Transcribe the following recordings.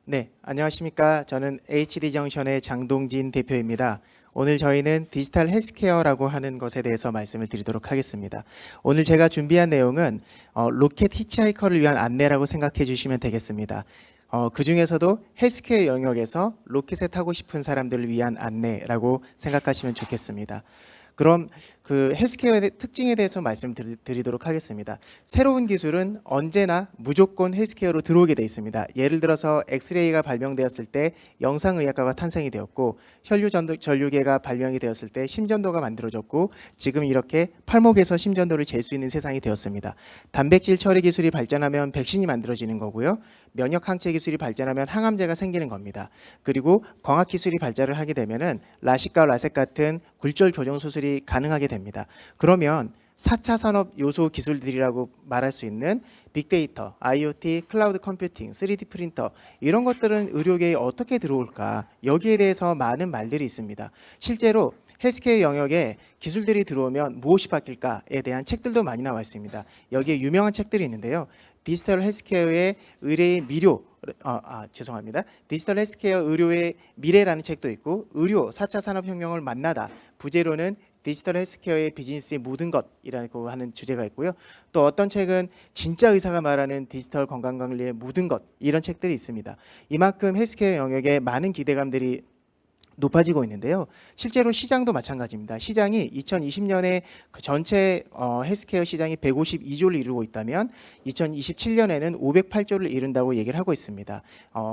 네, 안녕하십니까. 저는 HD정션의 장동진 대표입니다. 오늘 저희는 디지털 헬스케어라고 하는 것에 대해서 말씀을 드리도록 하겠습니다. 오늘 제가 준비한 내용은 로켓 히치하이커를 위한 안내라고 생각해 주시면 되겠습니다. 그 중에서도 헬스케어 영역에서 로켓에 타고 싶은 사람들을 위한 안내라고 생각하시면 좋겠습니다. 그럼 그 헬스케어의 특징에 대해서 말씀드리도록 하겠습니다. 새로운 기술은 언제나 무조건 헬스케어로 들어오게 되어 있습니다. 예를 들어서 엑스레이가 발명되었을 때 영상의학과가 탄생이 되었고, 혈류전류계가 발명이 되었을 때 심전도가 만들어졌고, 지금 이렇게 팔목에서 심전도를 잴 수 있는 세상이 되었습니다. 단백질 처리 기술이 발전하면 백신이 만들어지는 거고요. 면역 항체 기술이 발전하면 항암제가 생기는 겁니다. 그리고 광학 기술이 발달을 하게 되면은 라식과 라섹 같은 굴절 교정 수술이 가능하게 됩니다. 그러면 4차 산업 요소 기술들이라고 말할 수 있는 빅데이터, IoT, 클라우드 컴퓨팅, 3D 프린터 이런 것들은 의료계에 어떻게 들어올까? 여기에 대해서 많은 말들이 있습니다. 실제로 헬스케어 영역에 기술들이 들어오면 무엇이 바뀔까에 대한 책들도 많이 나와 있습니다. 여기에 유명한 책들이 있는데요. 디지털 헬스케어의 의뢰의 미료, 죄송합니다. 디지털 헬스케어 의료의 미래라는 책도 있고, 의료 4차 산업혁명을 만나다, 부제로는 디지털 헬스케어의 비즈니스의 모든 것이라고 하는 주제가 있고요. 또 어떤 책은 진짜 의사가 말하는 디지털 건강관리의 모든 것, 이런 책들이 있습니다. 이만큼 헬스케어 영역에 많은 기대감들이 높아지고 있는데요. 실제로 시장도 마찬가지입니다. 시장이 2020년에 그 전체 헬스케어 시장이 152조를 이루고 있다면 2027년에는 508조를 이룬다고 얘기를 하고 있습니다.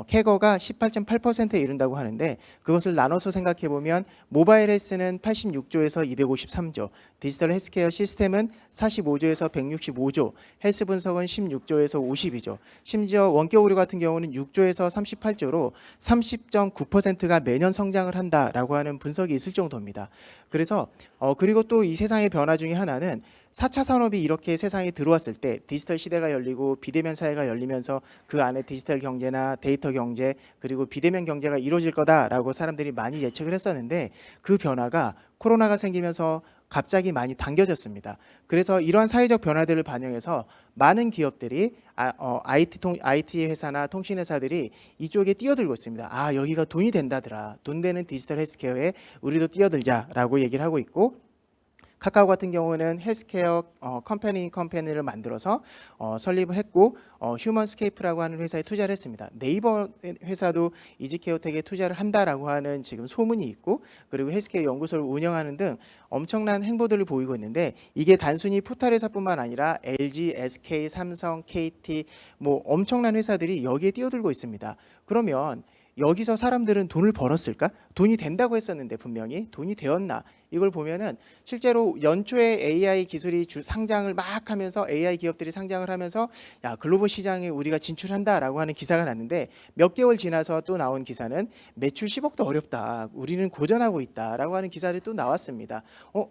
캐거가 18.8%에 이룬다고 하는데, 그것을 나눠서 생각해 보면 모바일 헬스는 86조에서 253조, 디지털 헬스케어 시스템은 45조에서 165조, 헬스 분석은 16조에서 52조, 심지어 원격 의료 같은 경우는 6조에서 38조로 30.9%가 매년 성장을 한다라고 하는 분석이 있을 정도입니다. 그래서 그리고 또 이 세상의 변화 중에 하나는 4차 산업이 이렇게 세상에 들어왔을 때 디지털 시대가 열리고 비대면 사회가 열리면서 그 안에 디지털 경제나 데이터 경제 그리고 비대면 경제가 이루어질 거다라고 사람들이 많이 예측을 했었는데, 그 변화가 코로나가 생기면서 갑자기 많이 당겨졌습니다. 그래서 이러한 사회적 변화들을 반영해서 많은 기업들이 IT 회사나 통신 회사들이 이쪽에 뛰어들고 있습니다. 여기가 돈이 된다더라. 돈 되는 디지털 헬스케어에 우리도 뛰어들자라고 얘기를 하고 있고, 카카오 같은 경우는 헬스케어 컴퍼니를 만들어서 설립을 했고, 휴먼스케이프라고 하는 회사에 투자를 했습니다. 네이버 회사도 이지케어텍에 투자를 한다라고 하는 지금 소문이 있고, 그리고 헬스케어 연구소를 운영하는 등 엄청난 행보들을 보이고 있는데, 이게 단순히 포털 회사뿐만 아니라 LG, SK, 삼성, KT 뭐 엄청난 회사들이 여기에 뛰어들고 있습니다. 그러면 여기서 사람들은 돈을 벌었을까? 돈이 된다고 했었는데 분명히 돈이 되었나? 이걸 보면은 실제로 연초에 AI 기술이 상장을 막 하면서 AI 기업들이 상장을 하면서 글로벌 시장에 우리가 진출한다라고 하는 기사가 났는데, 몇 개월 지나서 또 나온 기사는 매출 10억도 어렵다. 우리는 고전하고 있다라고 하는 기사들이 또 나왔습니다.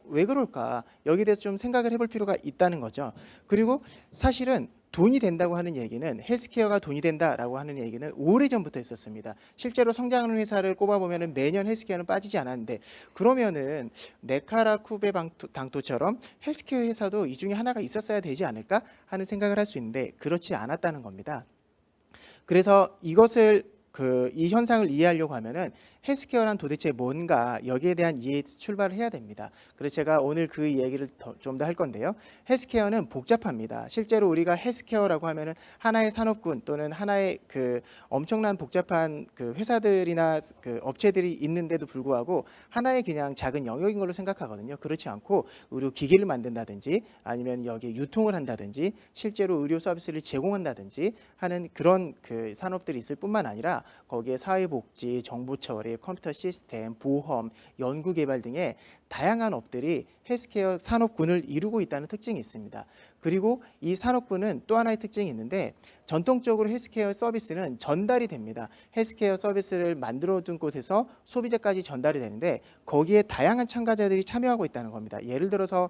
왜 그럴까? 여기에 대해서 좀 생각을 해볼 필요가 있다는 거죠. 그리고 사실은 돈이 된다고 하는 얘기는, 헬스케어가 돈이 된다라고 하는 얘기는 오래전부터 있었습니다. 실제로 성장하는 회사를 꼽아보면 매년 헬스케어는 빠지지 않았는데, 그러면은 네카라 쿠베 당토처럼 헬스케어 회사도 이 중에 하나가 있었어야 되지 않을까 하는 생각을 할 수 있는데, 그렇지 않았다는 겁니다. 그래서 이 현상을 이해하려고 하면은 헬스케어란 도대체 뭔가, 여기에 대한 이해에서 출발을 해야 됩니다. 그래서 제가 오늘 그 얘기를 좀 더 할 건데요. 헬스케어는 복잡합니다. 실제로 우리가 헬스케어라고 하면은 하나의 산업군 또는 하나의 그 엄청난 복잡한 그 회사들이나 그 업체들이 있는데도 불구하고 하나의 그냥 작은 영역인 걸로 생각하거든요. 그렇지 않고 의료 기기를 만든다든지 아니면 여기에 유통을 한다든지 실제로 의료 서비스를 제공한다든지 하는 그런 그 산업들이 있을 뿐만 아니라, 거기에 사회복지, 정보 처리, 컴퓨터 시스템, 보험, 연구개발 등의 다양한 업들이 헬스케어 산업군을 이루고 있다는 특징이 있습니다. 그리고 이 산업군은 또 하나의 특징이 있는데, 전통적으로 헬스케어 서비스는 전달이 됩니다. 헬스케어 서비스를 만들어둔 곳에서 소비자까지 전달이 되는데, 거기에 다양한 참가자들이 참여하고 있다는 겁니다. 예를 들어서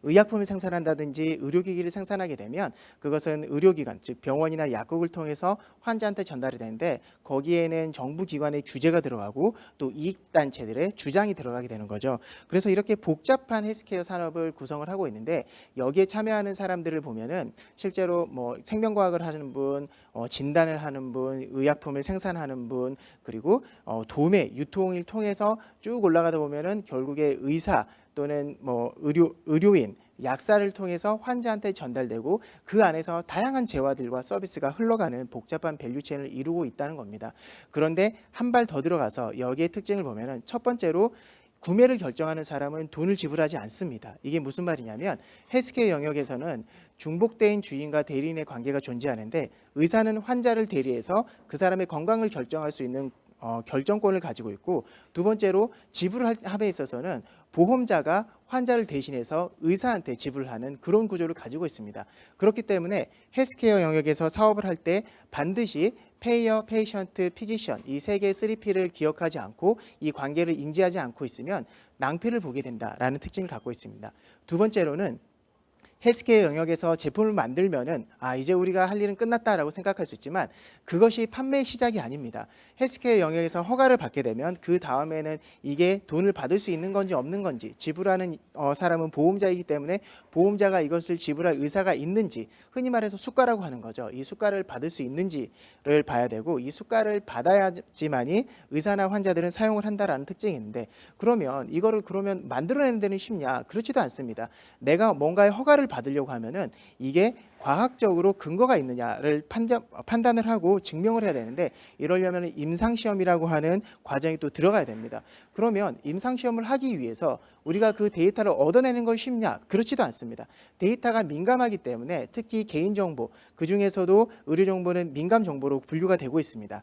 의약품을 생산한다든지 의료기기를 생산하게 되면 그것은 의료기관, 즉 병원이나 약국을 통해서 환자한테 전달이 되는데 거기에는 정부 기관의 규제가 들어가고 또 이익단체들의 주장이 들어가게 되는 거죠. 그래서 이렇게 복잡한 헬스케어 산업을 구성을 하고 있는데 여기에 참여하는 사람들을 보면은 실제로 뭐 생명과학을 하는 분, 진단을 하는 분, 의약품을 생산하는 분, 그리고 도매, 유통을 통해서 쭉 올라가다 보면은 결국에 의사 또는 뭐 의료인, 약사를 통해서 환자한테 전달되고 그 안에서 다양한 재화들과 서비스가 흘러가는 복잡한 밸류체인을 이루고 있다는 겁니다. 그런데 한 발 더 들어가서 여기에 특징을 보면은 첫 번째로 구매를 결정하는 사람은 돈을 지불하지 않습니다. 이게 무슨 말이냐면 헬스케어 영역에서는 중복된 주인과 대리인의 관계가 존재하는데 의사는 환자를 대리해서 그 사람의 건강을 결정할 수 있는 결정권을 가지고 있고 두 번째로 지불함에 있어서는 보험자가 환자를 대신해서 의사한테 지불하는 그런 구조를 가지고 있습니다. 그렇기 때문에 헬스케어 영역에서 사업을 할 때 반드시 페이어, 페이션트, 피지션 이 세 개의 3P를 기억하지 않고 이 관계를 인지하지 않고 있으면 낭패를 보게 된다라는 특징을 갖고 있습니다. 두 번째로는 헬스케어 영역에서 제품을 만들면은 이제 우리가 할 일은 끝났다라고 생각할 수 있지만 그것이 판매의 시작이 아닙니다. 헬스케어 영역에서 허가를 받게 되면 그 다음에는 이게 돈을 받을 수 있는 건지 없는 건지 지불하는 사람은 보험자이기 때문에 보험자가 이것을 지불할 의사가 있는지 흔히 말해서 수가라고 하는 거죠. 이 수가를 받을 수 있는지를 봐야 되고 이 수가를 받아야지만이 의사나 환자들은 사용을 한다라는 특징이 있는데 그러면 이거를 그러면 만들어내는 데는 쉽냐? 그렇지도 않습니다. 내가 뭔가의 허가를 받으려고 하면은 이게 과학적으로 근거가 있느냐를 판단을 하고 증명을 해야 되는데 이러려면 임상시험이라고 하는 과정이 또 들어가야 됩니다. 그러면 임상시험을 하기 위해서 우리가 그 데이터를 얻어내는 것이 쉽냐? 그렇지도 않습니다. 데이터가 민감하기 때문에 특히 개인정보, 그중에서도 의료정보는 민감정보로 분류가 되고 있습니다.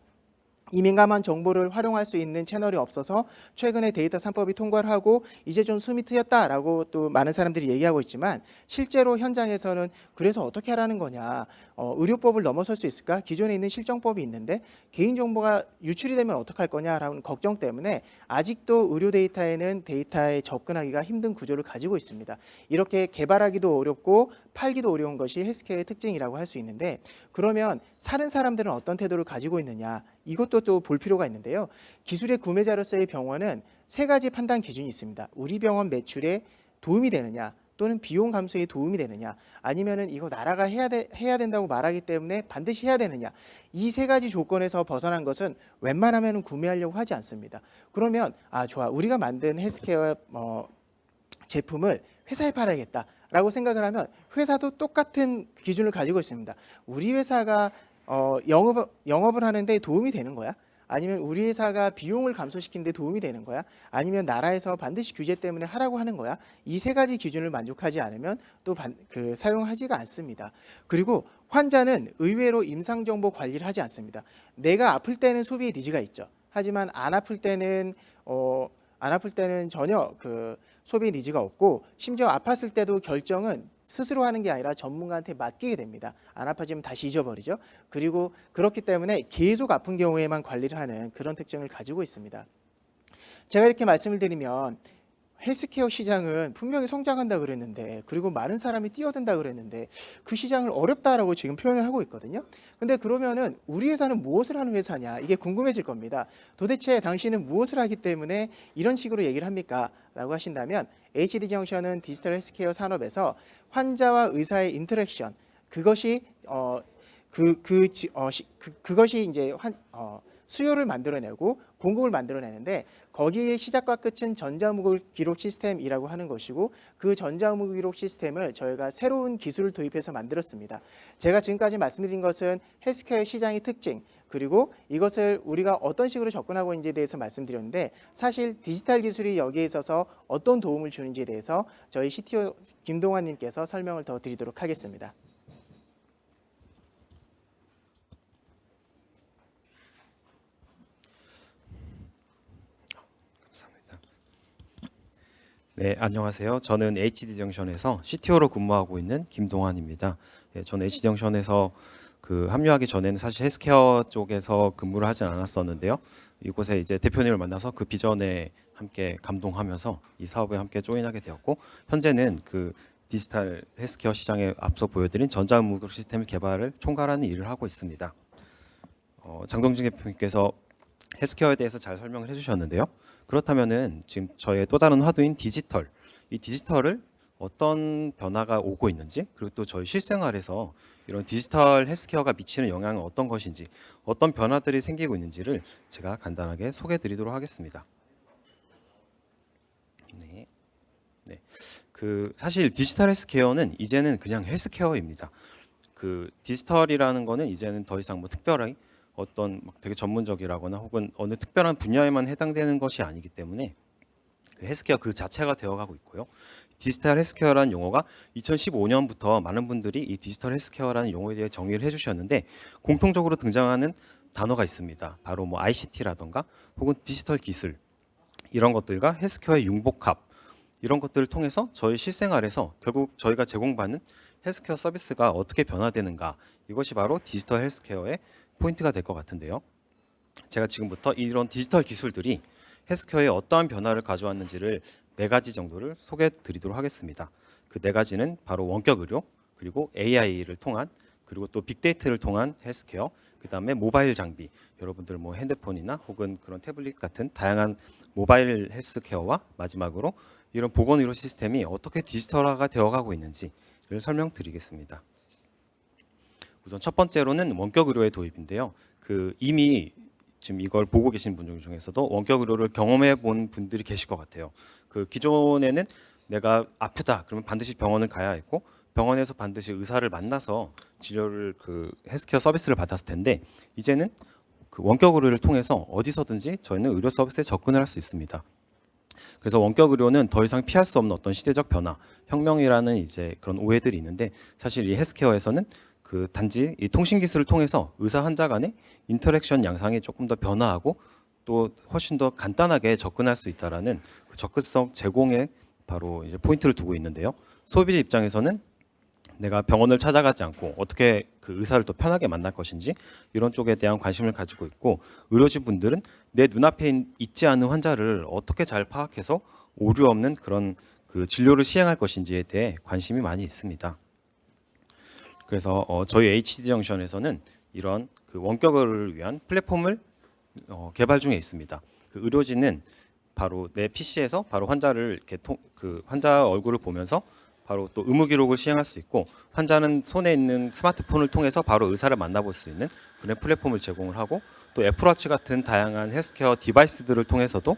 이 민감한 정보를 활용할 수 있는 채널이 없어서 최근에 데이터 3법이 통과를 하고 이제 좀 숨이 트였다라고 또 많은 사람들이 얘기하고 있지만 실제로 현장에서는 그래서 어떻게 하라는 거냐, 의료법을 넘어설 수 있을까? 기존에 있는 실정법이 있는데 개인정보가 유출이 되면 어떡할 거냐라는 걱정 때문에 아직도 의료 데이터에는 데이터에 접근하기가 힘든 구조를 가지고 있습니다. 이렇게 개발하기도 어렵고 팔기도 어려운 것이 헬스케어의 특징이라고 할 수 있는데 그러면 사는 사람들은 어떤 태도를 가지고 있느냐, 이것도 또 볼 필요가 있는데요. 기술의 구매자로서의 병원은 세 가지 판단 기준이 있습니다. 우리 병원 매출에 도움이 되느냐, 또는 비용 감소에 도움이 되느냐, 아니면은 이거 나라가 해야 된다고 말하기 때문에 반드시 해야 되느냐, 이 세 가지 조건에서 벗어난 것은 웬만하면 구매하려고 하지 않습니다. 그러면 좋아, 우리가 만든 헬스케어 제품을 회사에 팔아야겠다라고 생각을 하면 회사도 똑같은 기준을 가지고 있습니다. 우리 회사가 영업을 하는데 도움이 되는 거야? 아니면 우리 회사가 비용을 감소시키는 데 도움이 되는 거야? 아니면 나라에서 반드시 규제 때문에 하라고 하는 거야? 이 세 가지 기준을 만족하지 않으면 또 사용하지가 않습니다. 그리고 환자는 의외로 임상정보 관리를 하지 않습니다. 내가 아플 때는 소비의 니즈가 있죠. 하지만 안 아플 때는 전혀 소비 니즈가 없고 심지어 아팠을 때도 결정은 스스로 하는 게 아니라 전문가한테 맡기게 됩니다. 안 아파지면 다시 잊어버리죠. 그리고 그렇기 때문에 계속 아픈 경우에만 관리를 하는 그런 특징을 가지고 있습니다. 제가 이렇게 말씀을 드리면 헬스케어 시장은 분명히 성장한다 그랬는데 그리고 많은 사람이 뛰어든다 그랬는데 그 시장을 어렵다라고 지금 표현을 하고 있거든요. 근데 그러면은 우리 회사는 무엇을 하는 회사냐, 이게 궁금해질 겁니다. 도대체 당신은 무엇을 하기 때문에 이런 식으로 얘기를 합니까? 라고 하신다면 HD정션은 디지털 헬스케어 산업에서 환자와 의사의 인터랙션, 그것이 그것이 이제 수요를 만들어내고 공급을 만들어내는데 거기에 시작과 끝은 전자무구 기록 시스템이라고 하는 것이고 그 전자무구 기록 시스템을 저희가 새로운 기술을 도입해서 만들었습니다. 제가 지금까지 말씀드린 것은 헬스케어 시장의 특징, 그리고 이것을 우리가 어떤 식으로 접근하고 있는지에 대해서 말씀드렸는데 사실 디지털 기술이 여기에 있어서 어떤 도움을 주는지에 대해서 저희 CTO 김동환 님께서 설명을 더 드리도록 하겠습니다. 네, 안녕하세요. 저는 HD정션에서 CTO로 근무하고 있는 김동환입니다. 저는 HD정션에서 합류하기 전에는 사실 헬스케어 쪽에서 근무를 하진 않았었는데요. 이곳에 이제 대표님을 만나서 그 비전에 함께 감동하면서 이 사업에 함께 조인하게 되었고 현재는 디지털 헬스케어 시장에 앞서 보여드린 전자응급구조 시스템 개발을 총괄하는 일을 하고 있습니다. 장동진 대표님께서 헬스케어에 대해서 잘 설명을 해주셨는데요. 그렇다면은 지금 저의 또 다른 화두인 디지털, 이 디지털을 어떤 변화가 오고 있는지, 그리고 또 저희 실생활에서 이런 디지털 헬스케어가 미치는 영향은 어떤 것인지, 어떤 변화들이 생기고 있는지를 제가 간단하게 소개해드리도록 하겠습니다. 네. 네. 사실 디지털 헬스케어는 이제는 그냥 헬스케어입니다. 디지털이라는 거는 이제는 더 이상 뭐 특별하게 어떤 막 되게 전문적이라거나 혹은 어느 특별한 분야에만 해당되는 것이 아니기 때문에 헬스케어 그 자체가 되어가고 있고요. 디지털 헬스케어라는 용어가 2015년부터 많은 분들이 이 디지털 헬스케어라는 용어에 대해 정의를 해주셨는데 공통적으로 등장하는 단어가 있습니다. 바로 뭐 ICT라던가 혹은 디지털 기술 이런 것들과 헬스케어의 융복합 이런 것들을 통해서 저희 실생활에서 결국 저희가 제공받는 헬스케어 서비스가 어떻게 변화되는가 이것이 바로 디지털 헬스케어의 포인트가 될 것 같은데요. 제가 지금부터 이런 디지털 기술들이 헬스케어에 어떠한 변화를 가져왔는지를 4가지 정도를 소개해 드리도록 하겠습니다. 그 4가지는 바로 원격 의료, 그리고 AI를 통한, 그리고 또 빅데이터를 통한 헬스케어, 그 다음에 모바일 장비, 여러분들 뭐 핸드폰이나 혹은 그런 태블릿 같은 다양한 모바일 헬스케어와 마지막으로 이런 보건 의료 시스템이 어떻게 디지털화가 되어가고 있는지를 설명드리겠습니다. 우선 첫 번째로는 원격 의료의 도입인데요. 이미 지금 이걸 보고 계신 분들 중에서도 원격 의료를 경험해 본 분들이 계실 것 같아요. 기존에는 내가 아프다 그러면 반드시 병원을 가야 했고 병원에서 반드시 의사를 만나서 진료를 헬스케어 서비스를 받았을 텐데 이제는 원격 의료를 통해서 어디서든지 저희는 의료 서비스에 접근을 할 수 있습니다. 그래서 원격 의료는 더 이상 피할 수 없는 어떤 시대적 변화, 혁명이라는 이제 그런 오해들이 있는데 사실 이 헬스케어에서는 단지 이 통신 기술을 통해서 의사 환자 간의 인터랙션 양상이 조금 더 변화하고 또 훨씬 더 간단하게 접근할 수 있다라는 접근성 제공에 바로 이제 포인트를 두고 있는데요. 소비자 입장에서는 내가 병원을 찾아가지 않고 어떻게 의사를 더 편하게 만날 것인지 이런 쪽에 대한 관심을 가지고 있고 의료진 분들은 내 눈앞에 있지 않은 환자를 어떻게 잘 파악해서 오류 없는 그런 진료를 시행할 것인지에 대해 관심이 많이 있습니다. 그래서 저희 HD 정션에서는 이런 원격을 위한 플랫폼을 개발 중에 있습니다. 의료진은 바로 내 PC에서 바로 환자를 이렇게 환자 얼굴을 보면서 바로 또 의무 기록을 시행할 수 있고 환자는 손에 있는 스마트폰을 통해서 바로 의사를 만나볼 수 있는 그런 플랫폼을 제공을 하고 또 애플워치 같은 다양한 헬스케어 디바이스들을 통해서도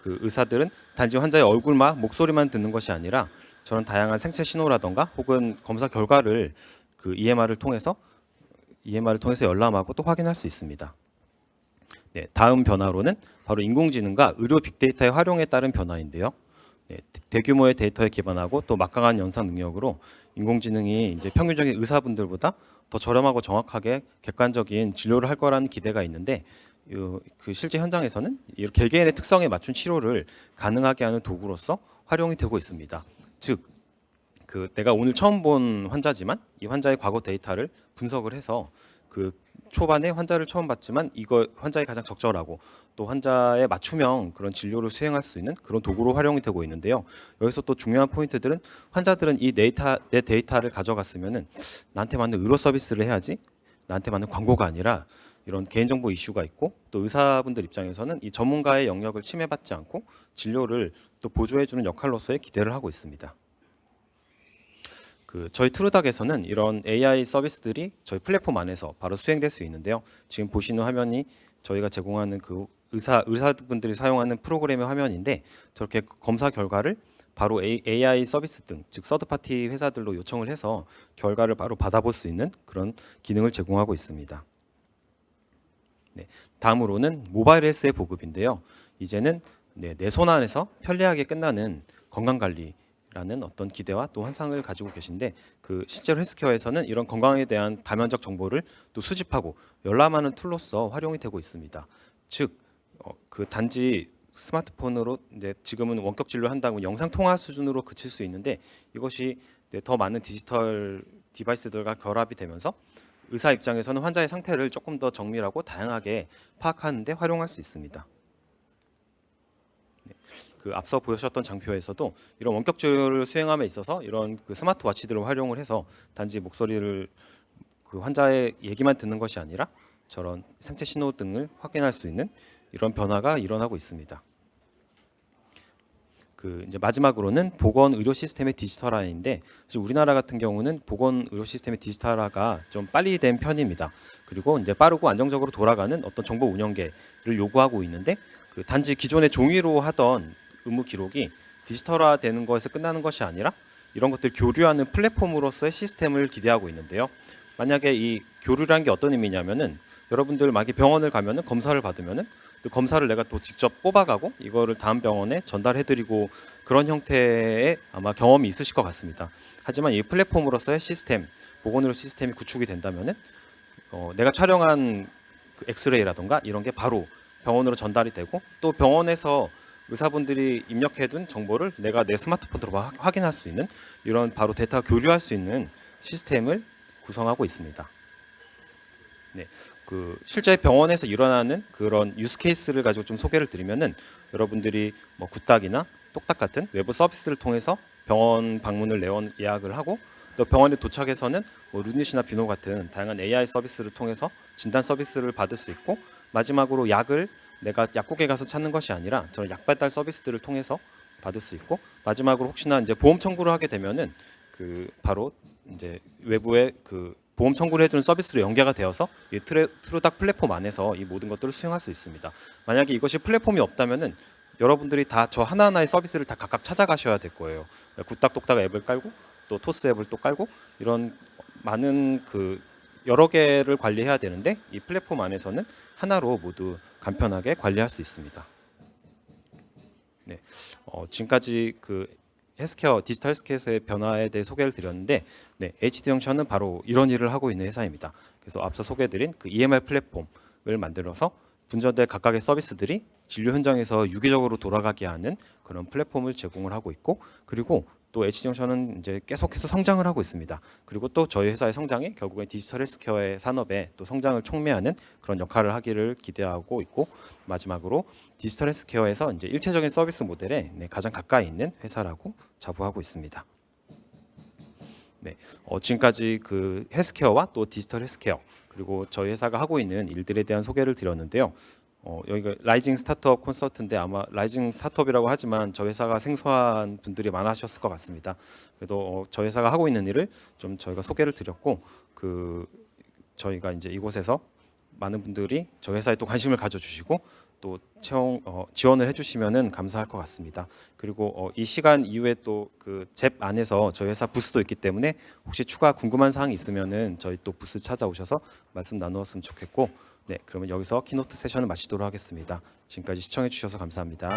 의사들은 단지 환자의 얼굴만 목소리만 듣는 것이 아니라 저런 다양한 생체 신호라던가 혹은 검사 결과를 EMR을 통해서 열람하고 또 확인할 수 있습니다. 네, 다음 변화로는 바로 인공지능과 의료 빅데이터의 활용에 따른 변화인데요. 네, 대규모의 데이터에 기반하고 또 막강한 연산 능력으로 인공지능이 이제 평균적인 의사분들보다 더 저렴하고 정확하게 객관적인 진료를 할 거라는 기대가 있는데 실제 현장에서는 개개인의 특성에 맞춘 치료를 가능하게 하는 도구로서 활용이 되고 있습니다. 즉 내가 오늘 처음 본 환자지만 이 환자의 과거 데이터를 분석을 해서 초반에 환자를 처음 봤지만 이거 환자에 가장 적절하고 또 환자의 맞춤형 그런 진료를 수행할 수 있는 그런 도구로 활용이 되고 있는데요. 여기서 또 중요한 포인트들은 환자들은 내 데이터를 가져갔으면은 나한테 맞는 의료 서비스를 해야지 나한테 맞는 광고가 아니라 이런 개인정보 이슈가 있고 또 의사분들 입장에서는 이 전문가의 영역을 침해받지 않고 진료를 또 보조해주는 역할로서의 기대를 하고 있습니다. 저희 트루닥에서는 이런 AI 서비스들이 저희 플랫폼 안에서 바로 수행될 수 있는데요. 지금 보시는 화면이 저희가 제공하는 의사분들이 사용하는 프로그램의 화면인데 저렇게 검사 결과를 바로 AI 서비스 등, 즉 서드파티 회사들로 요청을 해서 결과를 바로 받아볼 수 있는 그런 기능을 제공하고 있습니다. 네, 다음으로는 모바일 헬스의 보급인데요. 이제는 내 손 안에서 편리하게 끝나는 건강관리 라는 어떤 기대와 또 환상을 가지고 계신데 실제로 헬스케어에서는 이런 건강에 대한 다면적 정보를 또 수집하고 열람하는 툴로서 활용이 되고 있습니다. 즉 단지 스마트폰으로 이제 지금은 원격 진료 한다고 영상 통화 수준으로 그칠 수 있는데 이것이 더 많은 디지털 디바이스들과 결합이 되면서 의사 입장에서는 환자의 상태를 조금 더 정밀하고 다양하게 파악하는 데 활용할 수 있습니다. 네. 그 앞서 보여주셨던 장표에서도 이런 원격조를 수행함에 있어서 이런 그 스마트워치들을 활용을 해서 단지 목소리를 그 환자의 얘기만 듣는 것이 아니라 저런 생체 신호 등을 확인할 수 있는 이런 변화가 일어나고 있습니다. 그 이제 마지막으로는 보건 의료 시스템의 디지털화인데 사실 우리나라 같은 경우는 보건 의료 시스템의 디지털화가 좀 빨리 된 편입니다. 그리고 이제 빠르고 안정적으로 돌아가는 어떤 정보 운영계를 요구하고 있는데 그 단지 기존의 종이로 하던 의무 기록이 디지털화되는 것에서 끝나는 것이 아니라 이런 것들 교류하는 플랫폼으로서의 시스템을 기대하고 있는데요. 만약에 이 교류라는 게 어떤 의미냐면은 여러분들 만약에 병원을 가면은 검사를 받으면은 그 검사를 내가 또 직접 뽑아가고 이거를 다음 병원에 전달해드리고 그런 형태의 아마 경험이 있으실 것 같습니다. 하지만 이 플랫폼으로서의 시스템, 보건의료 시스템이 구축이 된다면은 내가 촬영한 그 엑스레이라던가 이런 게 바로 병원으로 전달이 되고 또 병원에서 의사분들이 입력해둔 정보를 내가 내 스마트폰으로 확인할 수 있는 이런 바로 데이터 교류할 수 있는 시스템을 구성하고 있습니다. 네, 그 실제 병원에서 일어나는 그런 유스 케이스를 가지고 좀 소개를 드리면은 여러분들이 뭐 굿닥이나 똑딱 같은 외부 서비스를 통해서 병원 방문을 예약을 하고 또 병원에 도착해서는 뭐 루닛이나 비노 같은 다양한 AI 서비스를 통해서 진단 서비스를 받을 수 있고 마지막으로 약을 내가 약국에 가서 찾는 것이 아니라 저런 약 배달 서비스들을 통해서 받을 수 있고 마지막으로 혹시나 이제 보험 청구를 하게 되면은 그 바로 이제 외부의 그 보험 청구를 해주는 서비스로 연계가 되어서 이 트루닥 플랫폼 안에서 이 모든 것들을 수행할 수 있습니다. 만약에 이것이 플랫폼이 없다면은 여러분들이 다 저 하나하나의 서비스를 다 각각 찾아가셔야 될 거예요. 굿닥똑딱 앱을 깔고 또 토스 앱을 또 깔고 이런 많은 그 여러 개를 관리해야 되는데 이 플랫폼 안에서는 하나로 모두 간편하게 관리할 수 있습니다. 네, 지금까지 그 헬스케어, 디지털 헬스케어의 변화에 대해 소개를 드렸는데 네, HD정션은 바로 이런 일을 하고 있는 회사입니다. 그래서 앞서 소개해드린 그 EMR 플랫폼을 만들어서 분전된 각각의 서비스들이 진료 현장에서 유기적으로 돌아가게 하는 그런 플랫폼을 제공을 하고 있고 그리고 또 HD정션은 이제 계속해서 성장을 하고 있습니다. 그리고 또 저희 회사의 성장이 결국엔 디지털 헬스케어의 산업에 또 성장을 촉매하는 그런 역할을 하기를 기대하고 있고 마지막으로 디지털 헬스케어에서 이제 일체적인 서비스 모델에 가장 가까이 있는 회사라고 자부하고 있습니다. 네, 지금까지 그 헬스케어와 또 디지털 헬스케어 그리고 저희 회사가 하고 있는 일들에 대한 소개를 드렸는데요. 여기가 라이징 스타트업 콘서트인데 아마 라이징 스타트업이라고 하지만 저희 회사가 생소한 분들이 많으셨을 것 같습니다. 그래도 저희 회사가 하고 있는 일을 좀 저희가 소개를 드렸고 그 저희가 이제 이곳에서 많은 분들이 저희 회사에 또 관심을 가져주시고 또 지원을 해주시면은 감사할 것 같습니다. 그리고 이 시간 이후에 또 그 잽 안에서 저희 회사 부스도 있기 때문에 혹시 추가 궁금한 사항이 있으면은 저희 또 부스 찾아오셔서 말씀 나누었으면 좋겠고 네, 그러면 여기서 키노트 세션을 마치도록 하겠습니다. 지금까지 시청해 주셔서 감사합니다.